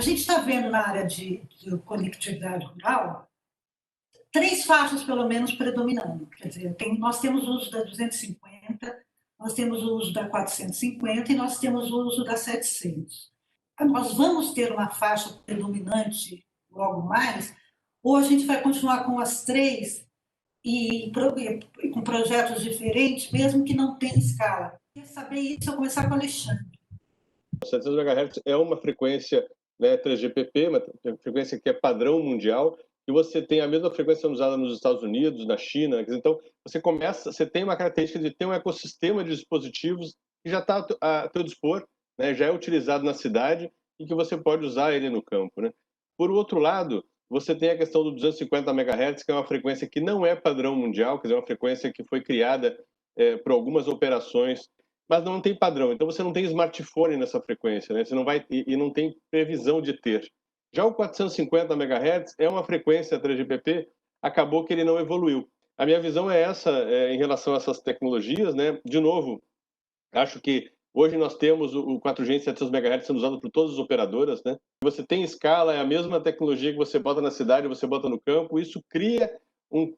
A gente está vendo na área de conectividade rural 3 faixas, pelo menos, predominando. Quer dizer, nós temos o uso da 250, nós temos o uso da 450 e nós temos o uso da 700. Nós vamos ter uma faixa predominante logo mais, ou a gente vai continuar com as 3 e com projetos diferentes, mesmo que não tenha escala? Quer saber isso? Eu vou começar com o Alexandre. 700 MHz é uma frequência, né, 3GPP, uma frequência que é padrão mundial, e você tem a mesma frequência usada nos Estados Unidos, na China. Então, você tem uma característica de ter um ecossistema de dispositivos que já está a teu dispor, né, já é utilizado na cidade e que você pode usar ele no campo, né? Por outro lado, você tem a questão do 250 MHz, que é uma frequência que não é padrão mundial, quer dizer, uma frequência que foi criada por algumas operações, mas não tem padrão. Então, você não tem smartphone nessa frequência, né? Você não vai e não tem previsão de ter. Já o 450 MHz é uma frequência 3GPP, acabou que ele não evoluiu. A minha visão é essa em relação a essas tecnologias, né? De novo, acho que hoje nós temos o 4G em 700 MHz sendo usado por todas as operadoras, né? Você tem escala, é a mesma tecnologia que você bota na cidade, você bota no campo, isso cria um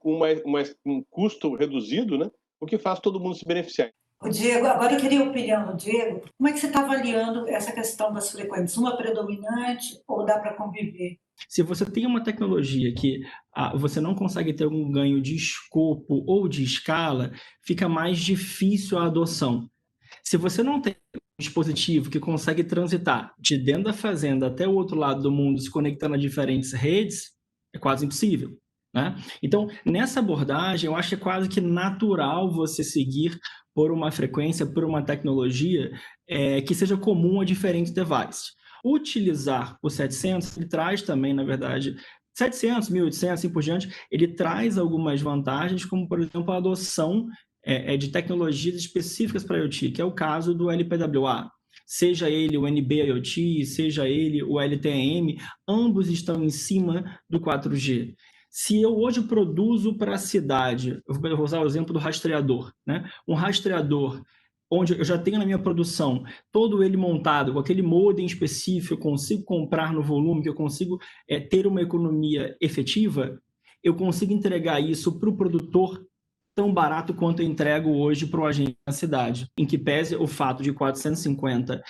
custo reduzido, né? O que faz todo mundo se beneficiar. O Diego, agora eu queria a opinião do Diego. Como é que você está avaliando essa questão das frequências? Uma predominante ou dá para conviver? Se você tem uma tecnologia que você não consegue ter um ganho de escopo ou de escala, fica mais difícil a adoção. Se você não tem um dispositivo que consegue transitar de dentro da fazenda até o outro lado do mundo, se conectando a diferentes redes, é quase impossível, né? Então, nessa abordagem, eu acho que é quase que natural você seguir por uma frequência, por uma tecnologia que seja comum a diferentes devices. Utilizar o 700, ele traz também, na verdade, 700, 1800, assim por diante, ele traz algumas vantagens, como, por exemplo, a adoção de tecnologias específicas para IoT, que é o caso do LPWA. Seja ele o NB-IoT, seja ele o LTE-M, ambos estão em cima do 4G. Se eu hoje produzo para a cidade, eu vou usar o exemplo do rastreador, né? Um rastreador onde eu já tenho na minha produção todo ele montado, com aquele modem específico, eu consigo comprar no volume, que eu consigo ter uma economia efetiva, eu consigo entregar isso para o produtor tão barato quanto eu entrego hoje para o agente na cidade, em que pese o fato de 450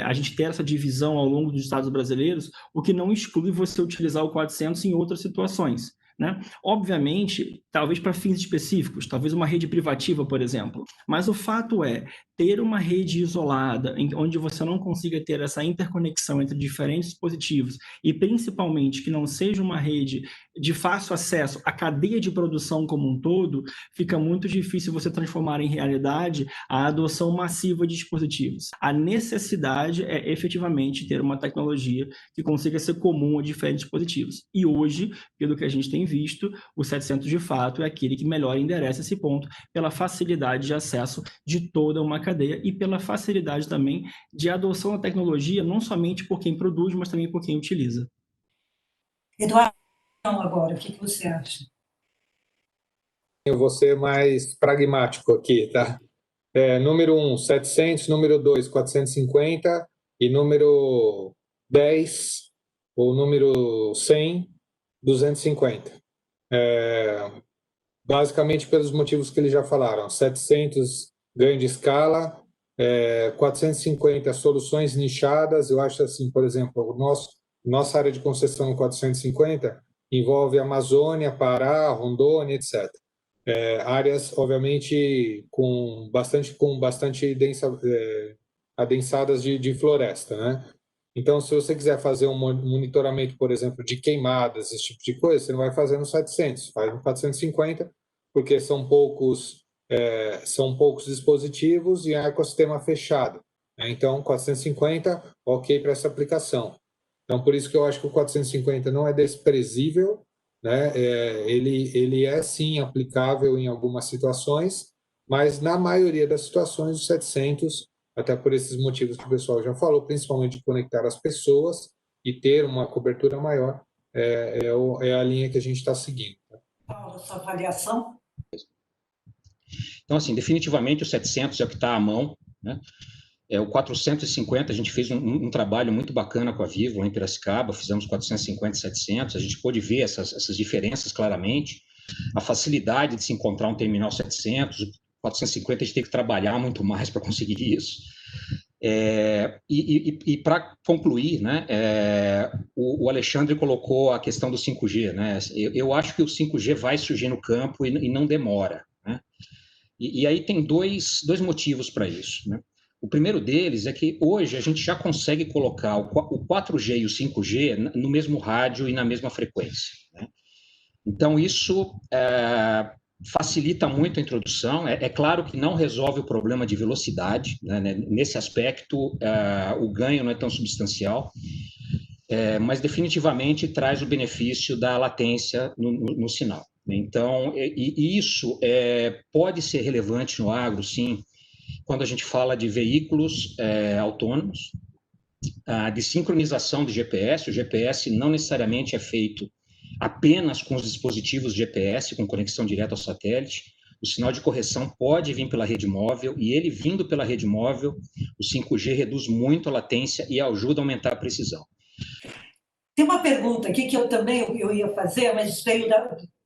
a gente ter essa divisão ao longo dos estados brasileiros, o que não exclui você utilizar o 400 em outras situações, né? Obviamente, talvez para fins específicos, talvez uma rede privativa, por exemplo, mas o fato é, ter uma rede isolada, onde você não consiga ter essa interconexão entre diferentes dispositivos e principalmente que não seja uma rede de fácil acesso à cadeia de produção como um todo, fica muito difícil você transformar em realidade a adoção massiva de dispositivos. A necessidade é efetivamente ter uma tecnologia que consiga ser comum a diferentes dispositivos. E hoje, pelo que a gente tem visto, o 700 de fato é aquele que melhor endereça esse ponto pela facilidade de acesso de toda uma cadeia e pela facilidade também de adoção da tecnologia, não somente por quem produz, mas também por quem utiliza. Eduardo, agora, o que você acha? Eu vou ser mais pragmático aqui, tá? Número 1, 700, número 2, 450 e número 10, ou número 100, 250. Basicamente pelos motivos que eles já falaram. 700, ganho de escala, 450, soluções nichadas. Eu acho assim, por exemplo, nossa área de concessão no 450 envolve Amazônia, Pará, Rondônia, etc. Áreas, obviamente, com bastante adensadas de floresta, né? Então, se você quiser fazer um monitoramento, por exemplo, de queimadas, esse tipo de coisa, você não vai fazer no 700, faz no 450, porque são poucos dispositivos e é um ecossistema fechado, né? Então, 450, ok para essa aplicação. Então, por isso que eu acho que o 450 não é desprezível, né? Ele é, sim, aplicável em algumas situações, mas, na maioria das situações, o 700, até por esses motivos que o pessoal já falou, principalmente de conectar as pessoas e ter uma cobertura maior, é a linha que a gente está seguindo. Paulo, sua avaliação? Então, assim, definitivamente o 700 é o que está à mão, né? O 450, a gente fez um trabalho muito bacana com a Vivo, lá em Piracicaba, fizemos 450 e 700, a gente pôde ver essas diferenças claramente, a facilidade de se encontrar um terminal 700, 450 a gente tem que trabalhar muito mais para conseguir isso. E para concluir, né, o Alexandre colocou a questão do 5G, né? Eu acho que o 5G vai surgir no campo e não demora, né? E aí tem dois motivos para isso, né? O primeiro deles é que hoje a gente já consegue colocar o 4G e o 5G no mesmo rádio e na mesma frequência, né? Então, isso facilita muito a introdução. É claro que não resolve o problema de velocidade, né? Nesse aspecto, o ganho não é tão substancial, mas definitivamente traz o benefício da latência no sinal. Então, isso pode ser relevante no agro, sim, quando a gente fala de veículos autônomos, de sincronização de GPS. O GPS não necessariamente é feito apenas com os dispositivos GPS, com conexão direta ao satélite. O sinal de correção pode vir pela rede móvel, e ele vindo pela rede móvel, o 5G reduz muito a latência e ajuda a aumentar a precisão. Tem uma pergunta aqui que eu ia fazer, mas veio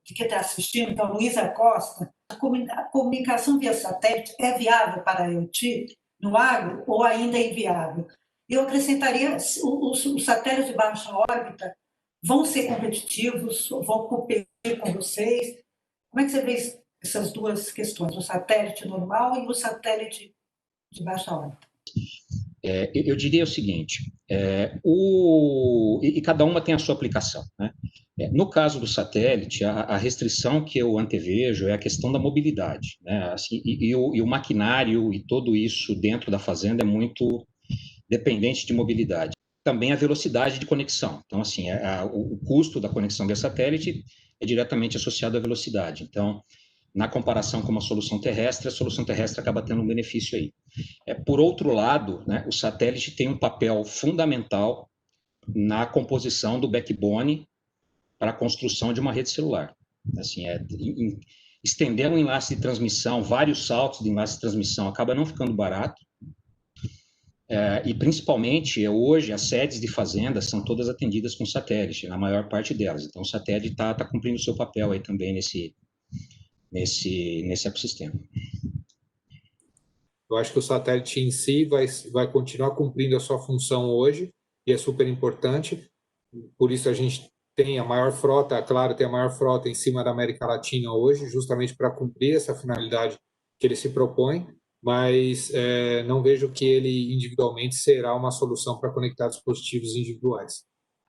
de quem está assistindo, então, Luísa Costa. A comunicação via satélite é viável para a IoT no agro ou ainda é inviável? Eu acrescentaria, os satélites de baixa órbita vão ser competitivos, vão competir com vocês? Como é que você vê essas duas questões, o satélite normal e o satélite de baixa órbita? Eu diria o seguinte, e cada uma tem a sua aplicação, né? No caso do satélite, a restrição que eu antevejo é a questão da mobilidade, né? Assim, e o maquinário e tudo isso dentro da fazenda é muito dependente de mobilidade. Também a velocidade de conexão. Então, assim, o custo da conexão via satélite é diretamente associado à velocidade. Então, na comparação com uma solução terrestre, a solução terrestre acaba tendo um benefício aí. Por outro lado, né, o satélite tem um papel fundamental na composição do backbone para a construção de uma rede celular. Assim, estendendo o enlace de transmissão, vários saltos de enlace de transmissão, acaba não ficando barato. E, principalmente, hoje, as sedes de fazendas são todas atendidas com satélite, na maior parte delas. Então, o satélite está cumprindo o seu papel aí também nesse ecossistema. Eu acho que o satélite em si vai continuar cumprindo a sua função hoje, e é super importante. Por isso a gente tem a maior frota, claro, tem a maior frota em cima da América Latina hoje, justamente para cumprir essa finalidade que ele se propõe, mas não vejo que ele individualmente será uma solução para conectar dispositivos individuais.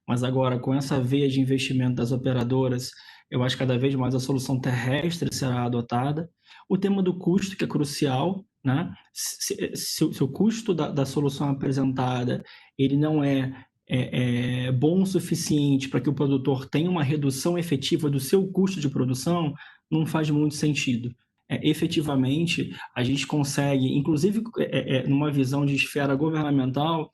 Mas agora, com essa veia de investimento das operadoras, eu acho que cada vez mais a solução terrestre será adotada. O tema do custo, que é crucial, né? Se o custo da solução apresentada ele não é bom o suficiente para que o produtor tenha uma redução efetiva do seu custo de produção, não faz muito sentido. Efetivamente, a gente consegue, inclusive numa visão de esfera governamental,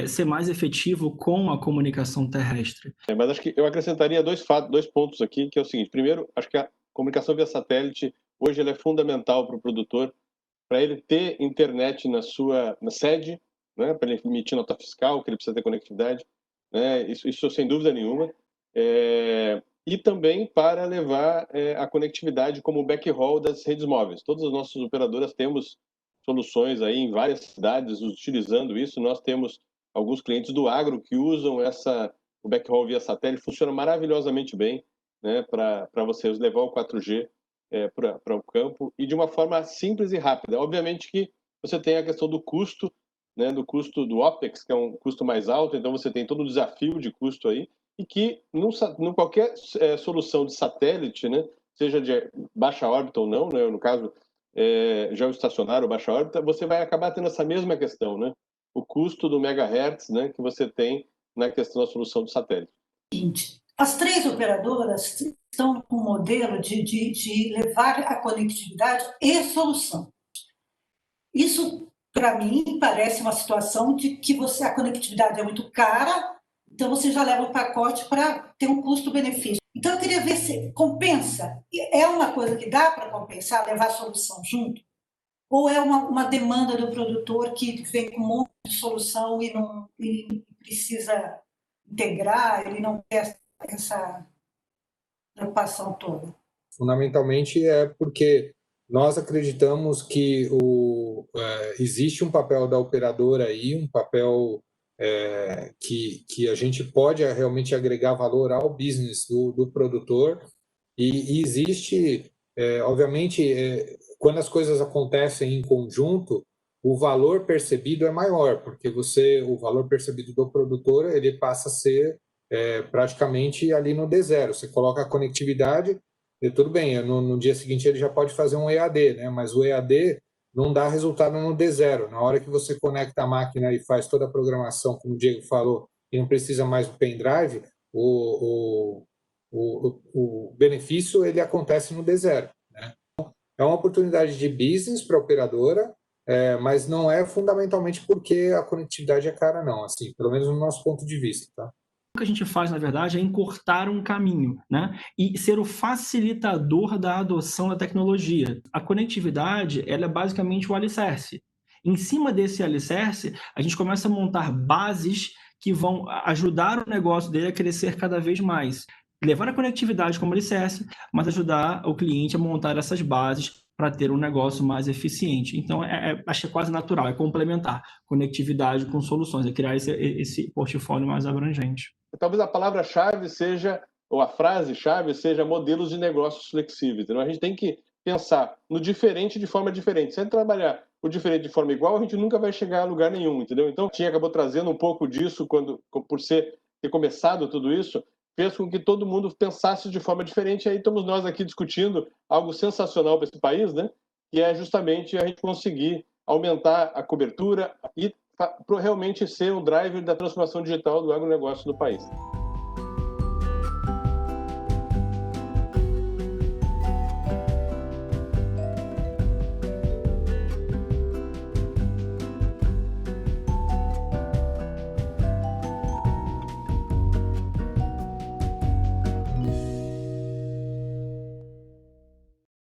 ser mais efetivo com a comunicação terrestre. Mas acho que eu acrescentaria dois pontos aqui, que é o seguinte. Primeiro, acho que a comunicação via satélite, hoje, ela é fundamental para o produtor, para ele ter internet na sede, né, para ele emitir nota fiscal, que ele precisa ter conectividade, né, isso sem dúvida nenhuma. E também para levar a conectividade como backhaul das redes móveis. Todas as nossas operadoras temos soluções aí em várias cidades utilizando isso. Nós temos alguns clientes do agro que usam o backhaul via satélite, funciona maravilhosamente bem, né, para vocês levar o 4G para o campo e de uma forma simples e rápida. Obviamente que você tem a questão do custo, né, do custo do OPEX, que é um custo mais alto, então você tem todo o desafio de custo aí, e que não qualquer solução de satélite, né, seja de baixa órbita ou não, né, no caso geoestacionário ou baixa órbita, você vai acabar tendo essa mesma questão, né, o custo do megahertz, né, que você tem na questão da solução do satélite. As três operadoras estão com um modelo de levar a conectividade e solução. Isso, para mim, parece uma situação de que a conectividade é muito cara, então você já leva um pacote para ter um custo-benefício. Então, eu queria ver se compensa. É uma coisa que dá para compensar, levar a solução junto? Ou é uma demanda do produtor que vem com um monte de solução e precisa integrar, ele não quer essa preocupação toda? Fundamentalmente é porque nós acreditamos que existe um papel da operadora aí, um papel que a gente pode realmente agregar valor ao business do produtor, e existe, obviamente, quando as coisas acontecem em conjunto, o valor percebido é maior, porque o valor percebido do produtor ele passa a ser praticamente ali no D0. Você coloca a conectividade, e tudo bem, no dia seguinte ele já pode fazer um EAD, né? Mas o EAD não dá resultado no D0. Na hora que você conecta a máquina e faz toda a programação, como o Diego falou, e não precisa mais do pendrive, o benefício ele acontece no D0, né? É uma oportunidade de business para a operadora, mas não é fundamentalmente porque a conectividade é cara, não, assim, pelo menos no nosso ponto de vista, tá? O que a gente faz, na verdade, é encurtar um caminho, né? E ser o facilitador da adoção da tecnologia. A conectividade, ela é basicamente o alicerce. Em cima desse alicerce, a gente começa a montar bases que vão ajudar o negócio dele a crescer cada vez mais. Levar a conectividade como alicerce, mas ajudar o cliente a montar essas bases para ter um negócio mais eficiente. Então, acho que é quase natural, é complementar conectividade com soluções, é criar esse portfólio mais abrangente. Talvez a palavra-chave seja, ou a frase-chave seja modelos de negócios flexíveis. Então, a gente tem que pensar no diferente de forma diferente. Se a gente trabalhar o diferente de forma igual, a gente nunca vai chegar a lugar nenhum, entendeu? Então, a gente acabou trazendo um pouco disso, por ter começado tudo isso, fez com que todo mundo pensasse de forma diferente. E aí estamos nós aqui discutindo algo sensacional para esse país, né? Que é justamente a gente conseguir aumentar a cobertura e para realmente ser um driver da transformação digital do agronegócio do país.